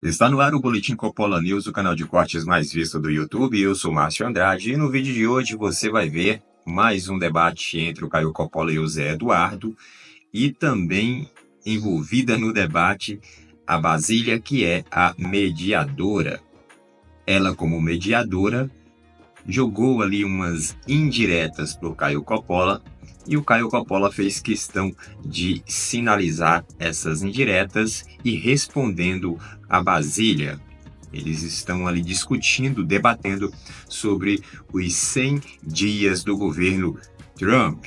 Está no ar o Boletim Coppola News, o canal de cortes mais visto do YouTube. Eu sou Márcio Andrade e no vídeo de hoje você vai ver mais um debate entre o Caio Coppola e o Zé Eduardo, e também envolvida no debate a Basília, que é a mediadora. Ela, como mediadora, jogou ali umas indiretas para o Caio Coppola, e o Caio Coppola fez questão de sinalizar essas indiretas e respondendo a Basília. Eles estão ali discutindo, debatendo sobre os 100 dias do governo Trump.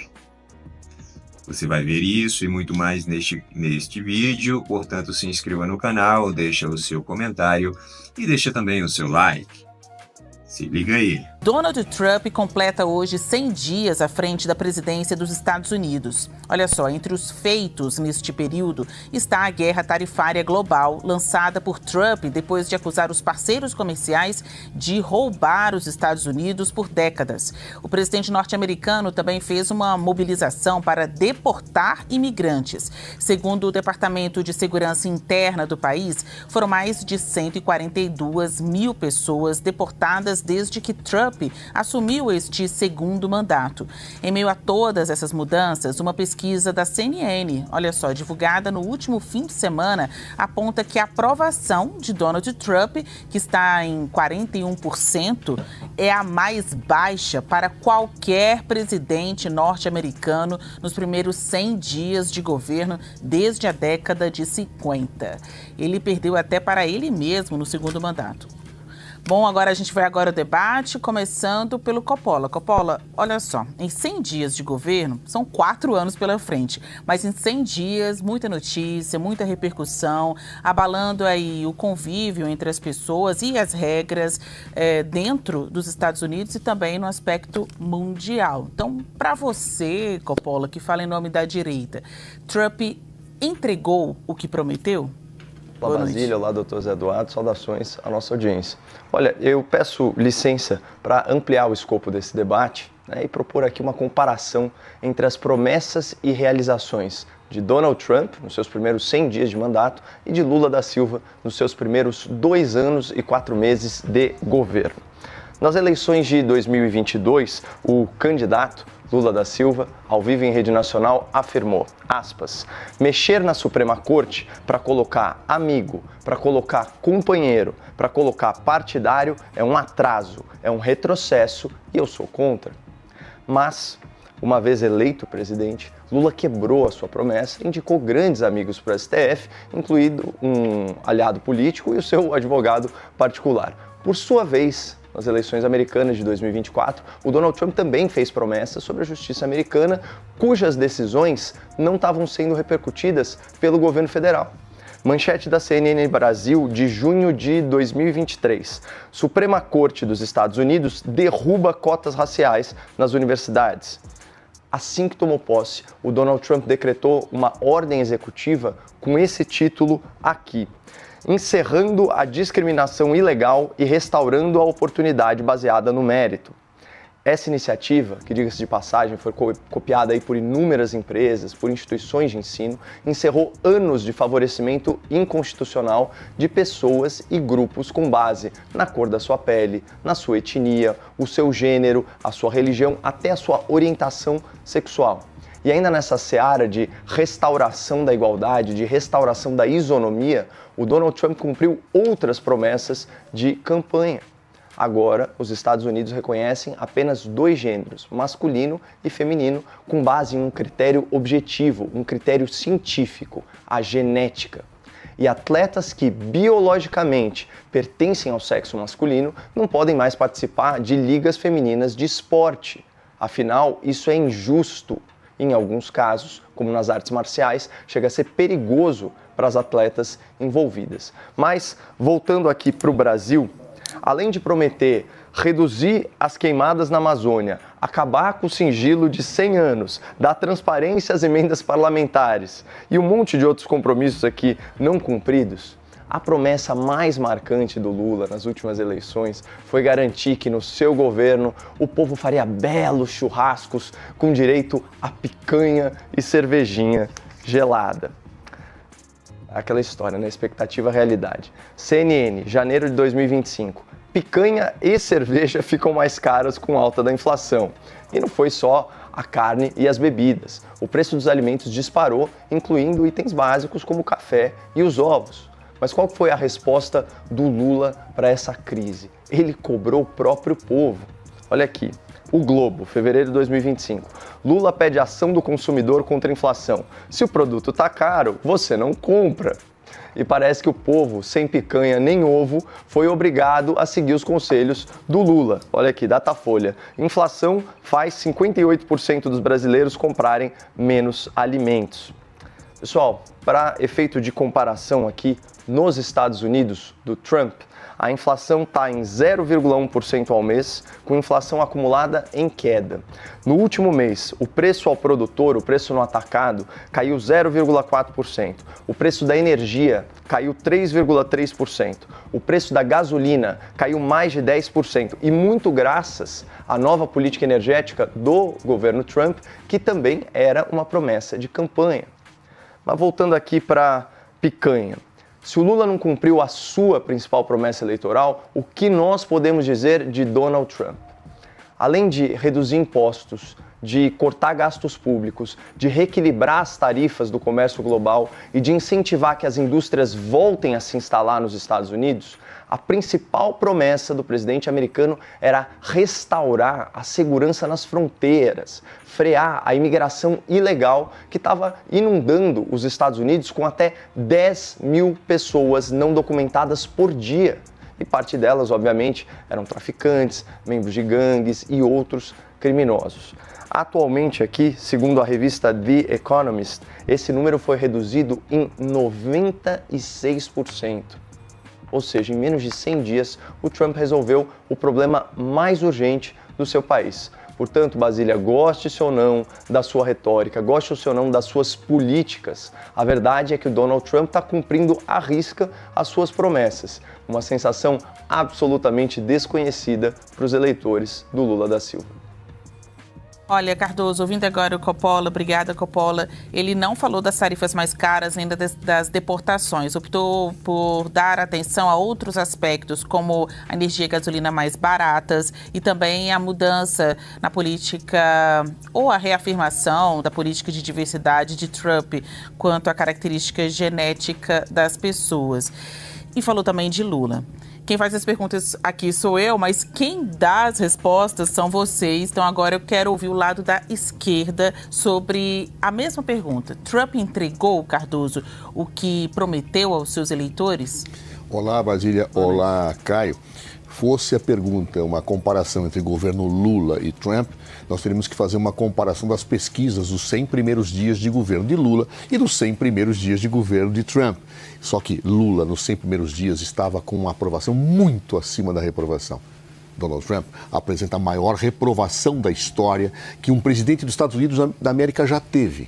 Você vai ver isso e muito mais neste vídeo, portanto se inscreva no canal, deixa o seu comentário e deixa também o seu like. Se liga aí. Donald Trump completa hoje 100 dias à frente da presidência dos Estados Unidos. Olha só, entre os feitos neste período está a guerra tarifária global lançada por Trump depois de acusar os parceiros comerciais de roubar os Estados Unidos por décadas. O presidente norte-americano também fez uma mobilização para deportar imigrantes. Segundo o Departamento de Segurança Interna do país, foram mais de 142 mil pessoas deportadas desde que Trump assumiu este segundo mandato. Em meio a todas essas mudanças, uma pesquisa da CNN, olha só, divulgada no último fim de semana, aponta que a aprovação de Donald Trump, que está em 41%, é a mais baixa para qualquer presidente norte-americano nos primeiros 100 dias de governo desde a década de 50. Ele perdeu até para ele mesmo no segundo mandato. Bom, agora a gente vai ao debate, começando pelo Coppola. Coppola, olha só, em 100 dias de governo, são 4 anos pela frente, mas em 100 dias, muita notícia, muita repercussão, abalando aí o convívio entre as pessoas e as regras dentro dos Estados Unidos e também no aspecto mundial. Então, para você, Coppola, que fala em nome da direita, Trump entregou o que prometeu? Olá, Basília, olá, doutor Zé Eduardo, saudações à nossa audiência. Olha, eu peço licença para ampliar o escopo desse debate, e propor aqui uma comparação entre as promessas e realizações de Donald Trump nos seus primeiros 100 dias de mandato e de Lula da Silva nos seus primeiros 2 anos e 4 meses de governo. Nas eleições de 2022, o candidato Lula da Silva, ao vivo em rede nacional, afirmou, aspas, mexer na Suprema Corte para colocar amigo, para colocar companheiro, para colocar partidário é um atraso, é um retrocesso e eu sou contra. Mas, uma vez eleito presidente, Lula quebrou a sua promessa e indicou grandes amigos para o STF, incluído um aliado político e o seu advogado particular. Por sua vez, nas eleições americanas de 2024, o Donald Trump também fez promessas sobre a justiça americana, cujas decisões não estavam sendo repercutidas pelo governo federal. Manchete da CNN Brasil de junho de 2023. Suprema Corte dos Estados Unidos derruba cotas raciais nas universidades. Assim que tomou posse, o Donald Trump decretou uma ordem executiva com esse título aqui: encerrando a discriminação ilegal e restaurando a oportunidade baseada no mérito. Essa iniciativa, que diga-se de passagem, foi copiada aí por inúmeras empresas, por instituições de ensino, encerrou anos de favorecimento inconstitucional de pessoas e grupos com base na cor da sua pele, na sua etnia, o seu gênero, a sua religião, até a sua orientação sexual. E ainda nessa seara de restauração da igualdade, de restauração da isonomia, o Donald Trump cumpriu outras promessas de campanha. Agora, os Estados Unidos reconhecem apenas 2 gêneros, masculino e feminino, com base em um critério objetivo, um critério científico, a genética. E atletas que biologicamente pertencem ao sexo masculino não podem mais participar de ligas femininas de esporte. Afinal, isso é injusto. Em alguns casos, como nas artes marciais, chega a ser perigoso para as atletas envolvidas. Mas, voltando aqui para o Brasil, além de prometer reduzir as queimadas na Amazônia, acabar com o sigilo de 100 anos, dar transparência às emendas parlamentares e um monte de outros compromissos aqui não cumpridos, a promessa mais marcante do Lula nas últimas eleições foi garantir que no seu governo o povo faria belos churrascos com direito a picanha e cervejinha gelada. Aquela história, né? Expectativa, realidade. CNN, janeiro de 2025. Picanha e cerveja ficam mais caras com alta da inflação. E não foi só a carne e as bebidas. O preço dos alimentos disparou, incluindo itens básicos como o café e os ovos. Mas qual foi a resposta do Lula para essa crise? Ele cobrou o próprio povo. Olha aqui, o Globo, fevereiro de 2025. Lula pede ação do consumidor contra a inflação. Se o produto está caro, você não compra. E parece que o povo, sem picanha nem ovo, foi obrigado a seguir os conselhos do Lula. Olha aqui, Datafolha. Inflação faz 58% dos brasileiros comprarem menos alimentos. Pessoal, para efeito de comparação aqui, nos Estados Unidos, do Trump, a inflação está em 0,1% ao mês, com inflação acumulada em queda. No último mês, o preço ao produtor, o preço no atacado, caiu 0,4%. O preço da energia caiu 3,3%. O preço da gasolina caiu mais de 10%. E muito graças à nova política energética do governo Trump, que também era uma promessa de campanha. Mas voltando aqui para picanha. Se o Lula não cumpriu a sua principal promessa eleitoral, o que nós podemos dizer de Donald Trump? Além de reduzir impostos, de cortar gastos públicos, de reequilibrar as tarifas do comércio global e de incentivar que as indústrias voltem a se instalar nos Estados Unidos, a principal promessa do presidente americano era restaurar a segurança nas fronteiras, frear a imigração ilegal que estava inundando os Estados Unidos com até 10 mil pessoas não documentadas por dia. E parte delas, obviamente, eram traficantes, membros de gangues e outros criminosos. Atualmente aqui, segundo a revista The Economist, esse número foi reduzido em 96%. Ou seja, em menos de 100 dias, o Trump resolveu o problema mais urgente do seu país. Portanto, Basília, goste-se ou não da sua retórica, goste-se ou não das suas políticas, a verdade é que o Donald Trump está cumprindo à risca as suas promessas. Uma sensação absolutamente desconhecida para os eleitores do Lula da Silva. Olha, Cardoso, ouvindo agora o Coppola, obrigada, Coppola, ele não falou das tarifas mais caras, ainda das deportações, optou por dar atenção a outros aspectos, como a energia e a gasolina mais baratas e também a mudança na política ou a reafirmação da política de diversidade de Trump quanto à característica genética das pessoas. E falou também de Lula. Quem faz as perguntas aqui sou eu, mas quem dá as respostas são vocês. Então agora eu quero ouvir o lado da esquerda sobre a mesma pergunta. Trump entregou, Cardoso, o que prometeu aos seus eleitores? Olá, Basília. Olá, Caio. Fosse a pergunta uma comparação entre o governo Lula e Trump, nós teríamos que fazer uma comparação das pesquisas dos 100 primeiros dias de governo de Lula e dos 100 primeiros dias de governo de Trump. Só que Lula, nos 100 primeiros dias, estava com uma aprovação muito acima da reprovação. Donald Trump apresenta a maior reprovação da história que um presidente dos Estados Unidos da América já teve.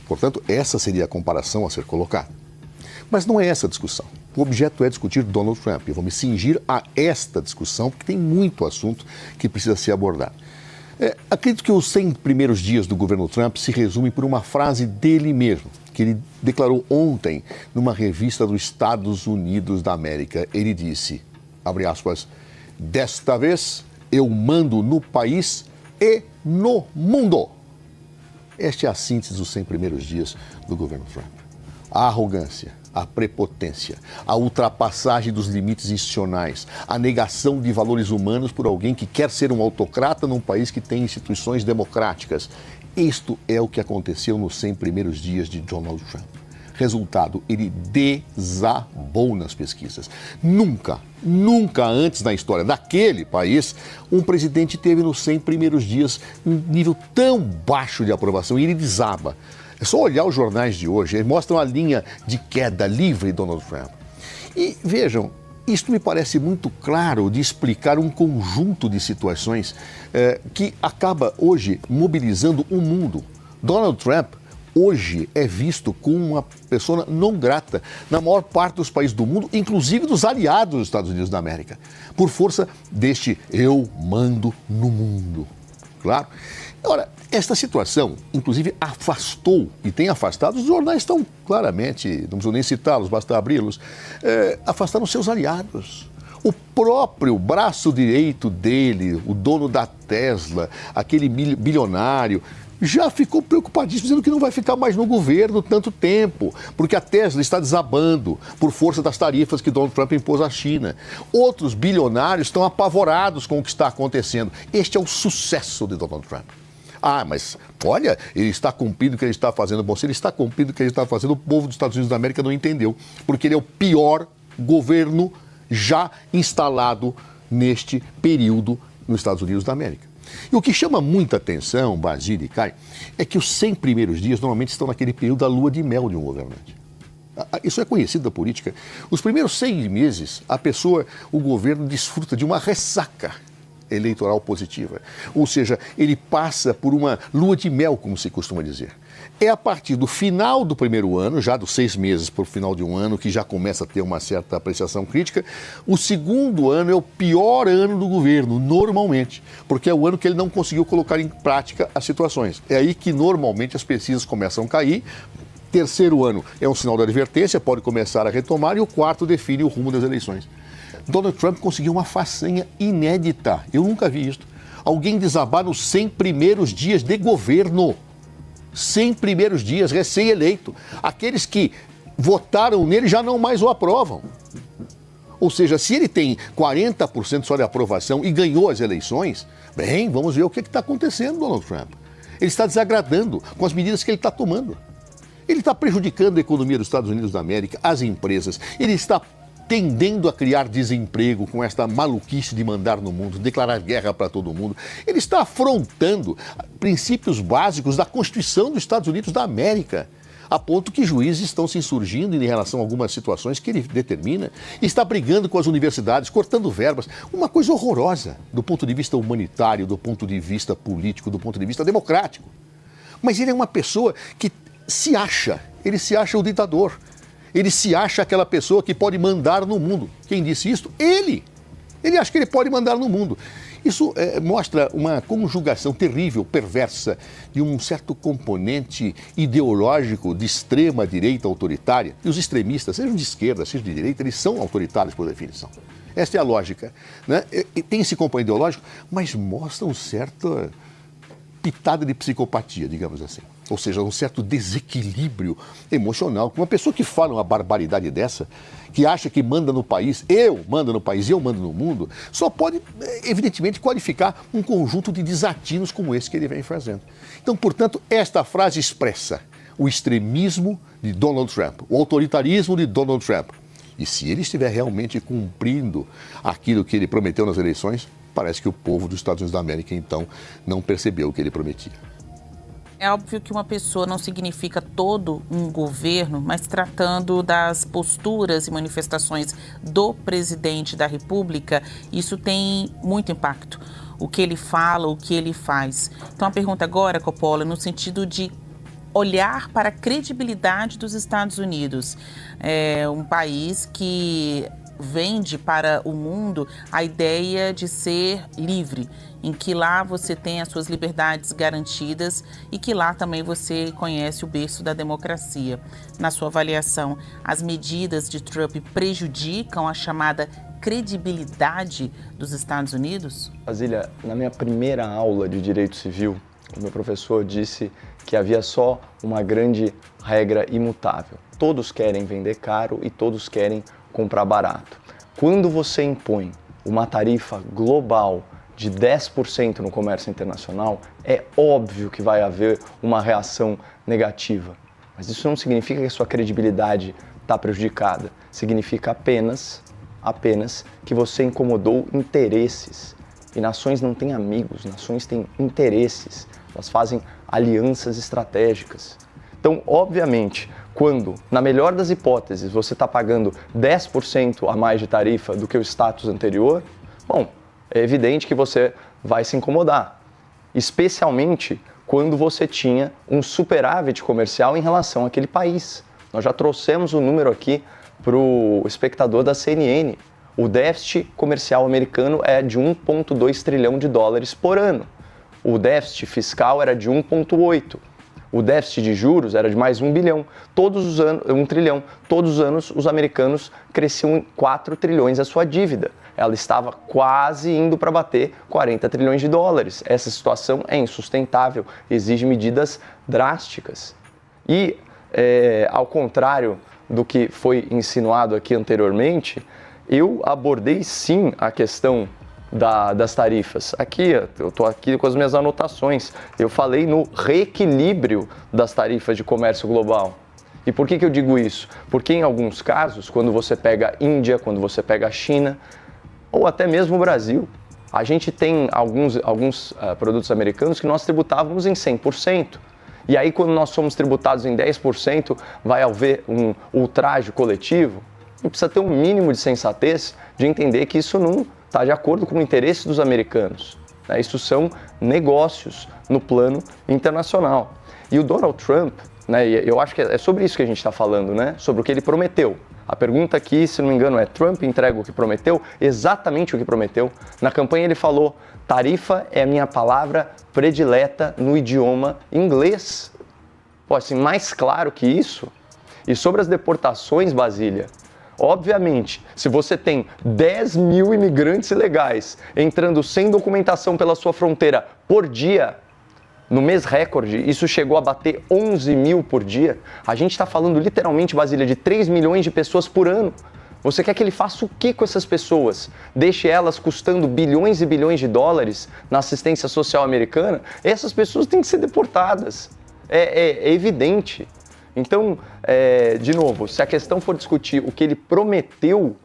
Portanto, essa seria a comparação a ser colocada. Mas não é essa a discussão. O objeto é discutir Donald Trump. Eu vou me cingir a esta discussão, porque tem muito assunto que precisa ser abordado. Acredito que os 100 primeiros dias do governo Trump se resumem por uma frase dele mesmo, que ele declarou ontem numa revista dos Estados Unidos da América. Ele disse, abre aspas, desta vez eu mando no país e no mundo. Esta é a síntese dos 100 primeiros dias do governo Trump. A arrogância, a prepotência, a ultrapassagem dos limites institucionais, a negação de valores humanos por alguém que quer ser um autocrata num país que tem instituições democráticas. Isto é o que aconteceu nos 100 primeiros dias de Donald Trump. Resultado, ele desabou nas pesquisas. Nunca antes na história daquele país, um presidente teve nos 100 primeiros dias um nível tão baixo de aprovação e ele desaba. É só olhar os jornais de hoje, eles mostram a linha de queda livre de Donald Trump. E vejam, isto me parece muito claro de explicar um conjunto de situações que acaba hoje mobilizando o mundo. Donald Trump hoje é visto como uma pessoa não grata na maior parte dos países do mundo, inclusive dos aliados dos Estados Unidos da América, por força deste eu mando no mundo. Claro. Ora, Esta situação, inclusive, afastou e tem afastado, os jornais estão claramente, não preciso nem citá-los, basta abri-los, afastaram seus aliados. O próprio braço direito dele, o dono da Tesla, aquele bilionário, já ficou preocupadíssimo, dizendo que não vai ficar mais no governo tanto tempo, porque a Tesla está desabando por força das tarifas que Donald Trump impôs à China. Outros bilionários estão apavorados com o que está acontecendo. Este é o sucesso de Donald Trump. Ah, mas olha, ele está cumprindo o que ele está fazendo. Bom, se ele está cumprindo o que ele está fazendo, o povo dos Estados Unidos da América não entendeu, porque ele é o pior governo já instalado neste período nos Estados Unidos da América. E o que chama muita atenção, Basílio e Caio, é que os 100 primeiros dias normalmente estão naquele período da lua de mel de um governante. Isso é conhecido da política. Os primeiros 6 meses, o governo desfruta de uma ressaca eleitoral positiva. Ou seja, ele passa por uma lua de mel, como se costuma dizer. É a partir do final do primeiro ano, já dos 6 meses para o final de um ano, que já começa a ter uma certa apreciação crítica. O segundo ano é o pior ano do governo, normalmente, porque é o ano que ele não conseguiu colocar em prática as situações. É aí que normalmente as pesquisas começam a cair. Terceiro ano é um sinal de advertência, pode começar a retomar, e o quarto define o rumo das eleições. Donald Trump conseguiu uma façanha inédita. Eu nunca vi isso. Alguém desabar nos 100 primeiros dias de governo. 100 primeiros dias, recém-eleito. Aqueles que votaram nele já não mais o aprovam. Ou seja, se ele tem 40% só de aprovação e ganhou as eleições, bem, vamos ver o que está acontecendo, Donald Trump. Ele está desagradando com as medidas que ele está tomando. Ele está prejudicando a economia dos Estados Unidos da América, as empresas. Ele está tendendo a criar desemprego com esta maluquice de mandar no mundo, declarar guerra para todo mundo. Ele está afrontando princípios básicos da Constituição dos Estados Unidos da América, a ponto que juízes estão se insurgindo em relação a algumas situações que ele determina, e está brigando com as universidades, cortando verbas. Uma coisa horrorosa do ponto de vista humanitário, do ponto de vista político, do ponto de vista democrático. Mas ele é uma pessoa que ele se acha o ditador. Ele se acha aquela pessoa que pode mandar no mundo. Quem disse isso? Ele! Ele acha que ele pode mandar no mundo. Isso mostra uma conjugação terrível, perversa, de um certo componente ideológico de extrema-direita autoritária. E os extremistas, sejam de esquerda, sejam de direita, eles são autoritários por definição. Esta é a lógica, né? E tem esse componente ideológico, mas mostra um certo pitada de psicopatia, digamos assim. Ou seja, um certo desequilíbrio emocional. Uma pessoa que fala uma barbaridade dessa, que acha que manda no país, eu mando no país, eu mando no mundo, só pode, evidentemente, qualificar um conjunto de desatinos como esse que ele vem fazendo. Então, portanto, esta frase expressa o extremismo de Donald Trump, o autoritarismo de Donald Trump. E se ele estiver realmente cumprindo aquilo que ele prometeu nas eleições, parece que o povo dos Estados Unidos da América, então, não percebeu o que ele prometia. É óbvio que uma pessoa não significa todo um governo, mas tratando das posturas e manifestações do presidente da República, isso tem muito impacto. O que ele fala, o que ele faz. Então a pergunta agora, Coppola, no sentido de olhar para a credibilidade dos Estados Unidos. É um país que vende para o mundo a ideia de ser livre, em que lá você tem as suas liberdades garantidas e que lá também você conhece o berço da democracia. Na sua avaliação, as medidas de Trump prejudicam a chamada credibilidade dos Estados Unidos? Basília, na minha primeira aula de Direito Civil, o meu professor disse que havia só uma grande regra imutável. Todos querem vender caro e todos querem comprar barato. Quando você impõe uma tarifa global de 10% no comércio internacional, é óbvio que vai haver uma reação negativa. Mas isso não significa que a sua credibilidade está prejudicada. Significa apenas que você incomodou interesses. E nações não têm amigos, nações têm interesses. Elas fazem alianças estratégicas. Então, obviamente, quando, na melhor das hipóteses, você está pagando 10% a mais de tarifa do que o status anterior, bom, é evidente que você vai se incomodar, especialmente quando você tinha um superávit comercial em relação àquele país. Nós já trouxemos o número aqui para o espectador da CNN. O déficit comercial americano é de 1,2 trilhão de dólares por ano. o déficit fiscal era de 1,8. O déficit de juros era de mais 1 bilhão. Todos os anos, 1 trilhão. Todos os anos, os americanos cresciam em 4 trilhões a sua dívida. Ela estava quase indo para bater 40 trilhões de dólares. Essa situação é insustentável, exige medidas drásticas. E, ao contrário do que foi insinuado aqui anteriormente, eu abordei sim a questão das tarifas. Aqui, eu estou aqui com as minhas anotações. Eu falei no reequilíbrio das tarifas de comércio global. E por que eu digo isso? Porque em alguns casos, quando você pega a Índia, quando você pega a China, ou até mesmo o Brasil, a gente tem alguns produtos americanos que nós tributávamos em 100%. E aí, quando nós somos tributados em 10%, vai haver um ultraje coletivo. E precisa ter um mínimo de sensatez de entender que isso não está de acordo com o interesse dos americanos. Isso são negócios no plano internacional. E o Donald Trump, eu acho que é sobre isso que a gente está falando, sobre o que ele prometeu. A pergunta aqui, se não me engano, é: Trump entrega o que prometeu? Exatamente o que prometeu. Na campanha ele falou: tarifa é a minha palavra predileta no idioma inglês. Pô, assim, mais claro que isso? E sobre as deportações, Basília, obviamente, se você tem 10 mil imigrantes ilegais entrando sem documentação pela sua fronteira por dia, no mês recorde, isso chegou a bater 11 mil por dia. A gente está falando literalmente, Basília, de 3 milhões de pessoas por ano. Você quer que ele faça o que com essas pessoas? Deixe elas custando bilhões e bilhões de dólares na assistência social americana? Essas pessoas têm que ser deportadas. É evidente. Então, de novo, se a questão for discutir o que ele prometeu,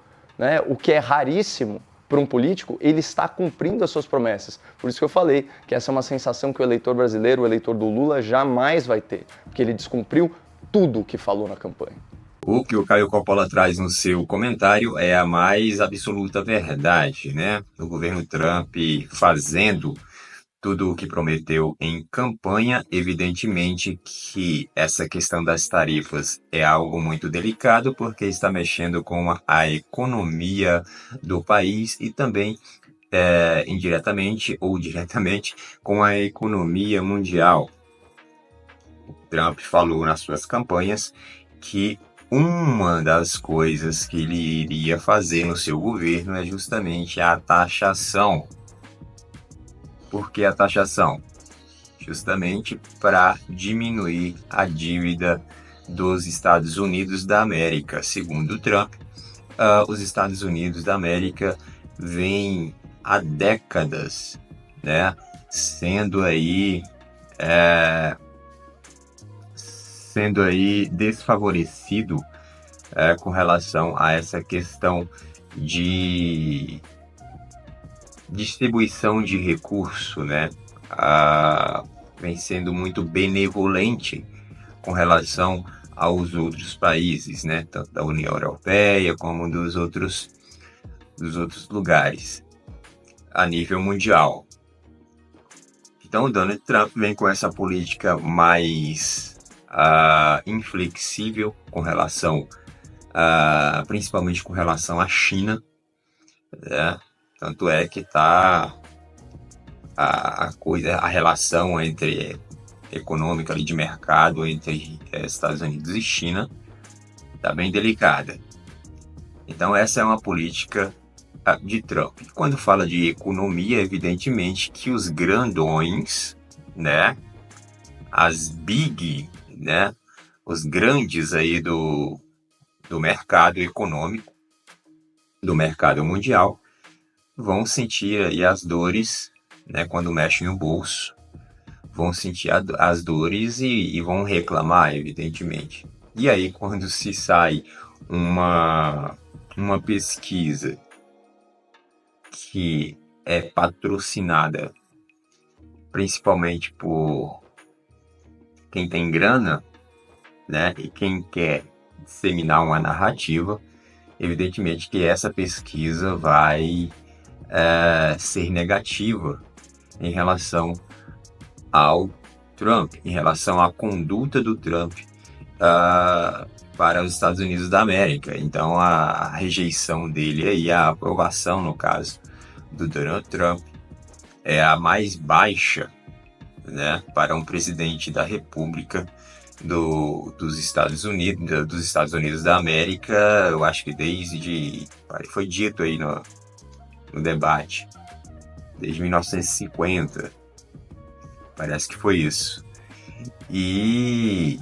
o que é raríssimo para um político, ele está cumprindo as suas promessas. Por isso que eu falei que essa é uma sensação que o eleitor brasileiro, o eleitor do Lula, jamais vai ter, porque ele descumpriu tudo o que falou na campanha. O que o Caio Coppola traz no seu comentário é a mais absoluta verdade, O governo Trump fazendo tudo o que prometeu em campanha. Evidentemente que essa questão das tarifas é algo muito delicado, porque está mexendo com a economia do país e também, indiretamente ou diretamente, com a economia mundial. O Trump falou nas suas campanhas que uma das coisas que ele iria fazer no seu governo é justamente a taxação. Por que a taxação? Justamente para diminuir a dívida dos Estados Unidos da América. Segundo Trump, os Estados Unidos da América vêm há décadas, sendo aí desfavorecido com relação a essa questão de distribuição de recurso, vem sendo muito benevolente com relação aos outros países, tanto da União Europeia como dos outros lugares a nível mundial. Então o Donald Trump vem com essa política mais inflexível com relação, principalmente com relação à China, Tanto é que está a relação econômica ali de mercado entre Estados Unidos e China está bem delicada. Então essa é uma política de Trump. Quando fala de economia, evidentemente que os grandões, as big, os grandes aí do mercado econômico, do mercado mundial, vão sentir aí as dores, quando mexem no bolso, vão sentir as dores e vão reclamar, evidentemente. E aí, quando se sai uma pesquisa que é patrocinada principalmente por quem tem grana, e quem quer disseminar uma narrativa, evidentemente que essa pesquisa vai ser negativa em relação ao Trump, em relação à conduta do Trump para os Estados Unidos da América. Então a rejeição dele e a aprovação, no caso do Donald Trump, é a mais baixa né, para um presidente da República dos Estados Unidos da América. Eu acho que foi dito aí no debate, desde 1950, parece que foi isso. E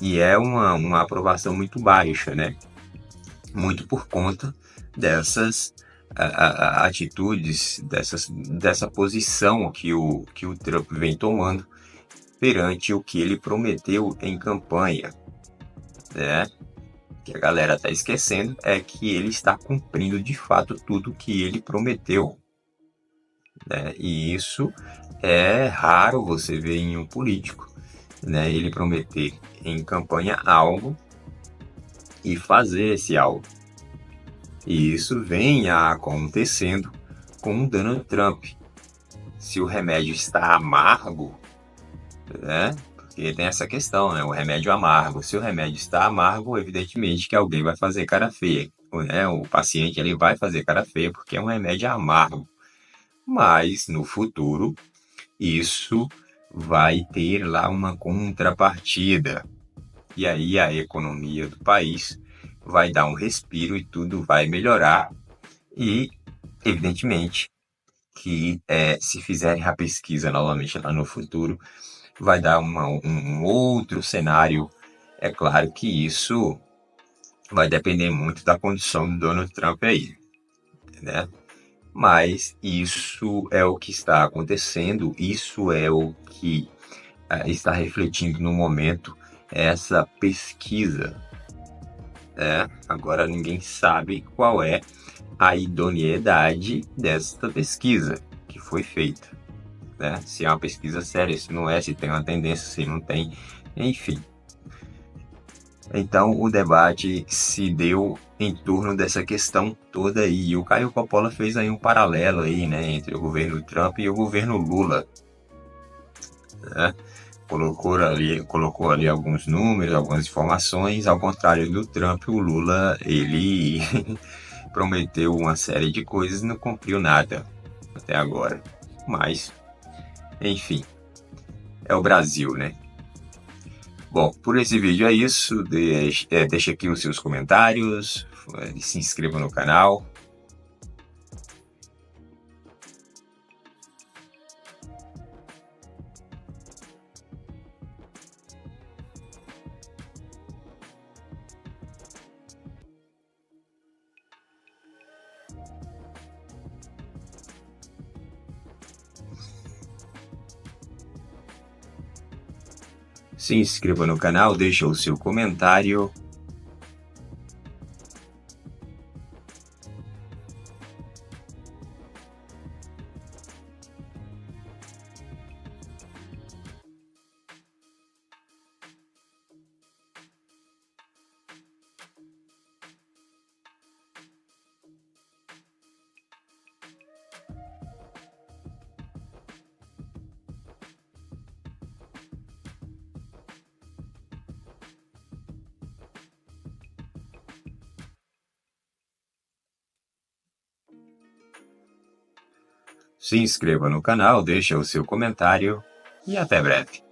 é uma aprovação muito baixa, né? Muito por conta dessas atitudes, dessa posição que o Trump vem tomando perante o que ele prometeu em campanha, né? O que a galera está esquecendo é que ele está cumprindo de fato tudo que ele prometeu, né? E isso é raro você ver em um político, né? Ele prometer em campanha algo e fazer esse algo. E isso vem acontecendo com o Donald Trump. Se o remédio está amargo, né? Porque tem essa questão, né? O remédio amargo. Se o remédio está amargo, evidentemente que alguém vai fazer cara feia, né? O paciente ele vai fazer cara feia porque é um remédio amargo. Mas no futuro, isso vai ter lá uma contrapartida. E aí a economia do país vai dar um respiro e tudo vai melhorar. E, evidentemente, que se fizerem a pesquisa novamente lá no futuro, vai dar um outro cenário. É claro que isso vai depender muito da condição do Donald Trump aí, né? Mas isso é o que está acontecendo, isso é o que está refletindo no momento essa pesquisa. Agora ninguém sabe qual é a idoneidade desta pesquisa que foi feita, né? Se é uma pesquisa séria, se não é, se tem uma tendência, se não tem, enfim. Então o debate se deu em torno dessa questão toda aí. E o Caio Coppola fez aí um paralelo aí, né, entre o governo Trump e o governo Lula, né? Colocou ali alguns números, algumas informações. Ao contrário do Trump, o Lula, ele prometeu uma série de coisas e não cumpriu nada até agora. Mas, enfim, é o Brasil, né? Bom, por esse vídeo é isso. Deixa aqui os seus comentários, se inscreva no canal. Se inscreva no canal, deixa o seu comentário. Se inscreva no canal, deixa o seu comentário e até breve.